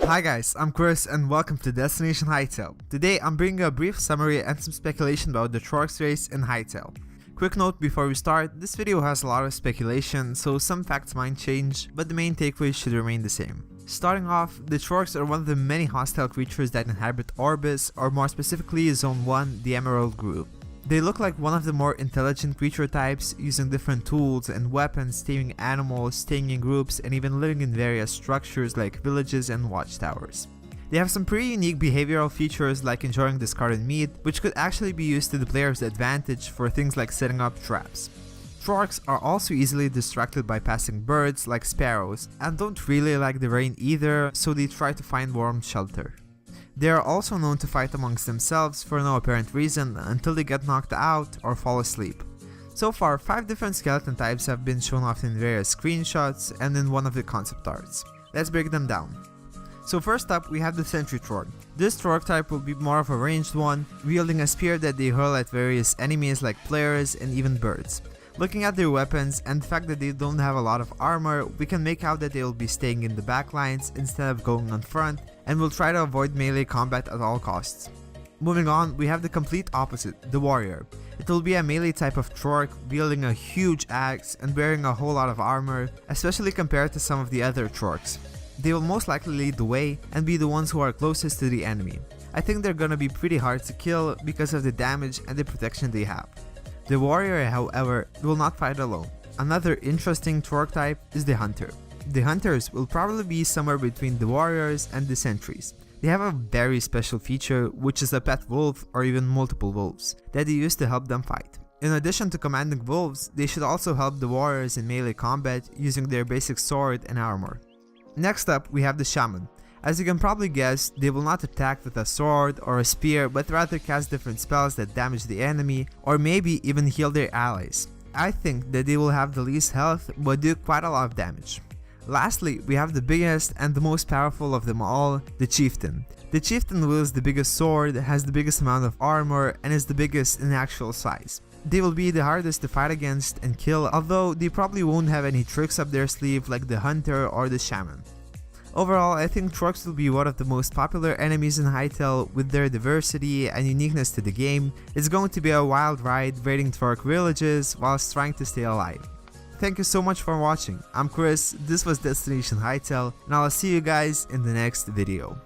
Hi guys, I'm Chris and welcome to Destination Hytale. Today I'm bringing a brief summary and some speculation about the Trorks race in Hytale. Quick note before we start, this video has a lot of speculation, so some facts might change, but the main takeaways should remain the same. Starting off, the Trorks are one of the many hostile creatures that inhabit Orbis, or more specifically Zone 1, the Emerald Group. They look like one of the more intelligent creature types, using different tools and weapons, taming animals, staying in groups, and even living in various structures like villages and watchtowers. They have some pretty unique behavioral features like enjoying discarded meat, which could actually be used to the player's advantage for things like setting up traps. Trorks are also easily distracted by passing birds like sparrows, and don't really like the rain either, so they try to find warm shelter. They are also known to fight amongst themselves for no apparent reason until they get knocked out or fall asleep. So far, 5 different skeleton types have been shown off in various screenshots and in one of the concept arts. Let's break them down. So first up, we have the Sentry Trork. This Trork type will be more of a ranged one, wielding a spear that they hurl at various enemies like players and even birds. Looking at their weapons and the fact that they don't have a lot of armor, we can make out that they will be staying in the backlines instead of going on front, and will try to avoid melee combat at all costs. Moving on, we have the complete opposite, the Warrior. It will be a melee type of Trork, wielding a huge axe and wearing a whole lot of armor, especially compared to some of the other Trorks. They will most likely lead the way and be the ones who are closest to the enemy. I think they're gonna be pretty hard to kill because of the damage and the protection they have. The Warrior, however, will not fight alone. Another interesting Trork type is the Hunter. The Hunters will probably be somewhere between the Warriors and the Sentries. They have a very special feature, which is a pet wolf or even multiple wolves, that they use to help them fight. In addition to commanding wolves, they should also help the Warriors in melee combat using their basic sword and armor. Next up, we have the Shaman. As you can probably guess, they will not attack with a sword or a spear, but rather cast different spells that damage the enemy, or maybe even heal their allies. I think that they will have the least health, but do quite a lot of damage. Lastly, we have the biggest and the most powerful of them all, the Chieftain. The Chieftain wields the biggest sword, has the biggest amount of armor, and is the biggest in actual size. They will be the hardest to fight against and kill, although they probably won't have any tricks up their sleeve like the Hunter or the Shaman. Overall, I think Trorks will be one of the most popular enemies in Hytale. With their diversity and uniqueness to the game. It's going to be a wild ride raiding Trork villages whilst trying to stay alive. Thank you so much for watching. I'm Chris, this was Destination Hytale, and I'll see you guys in the next video.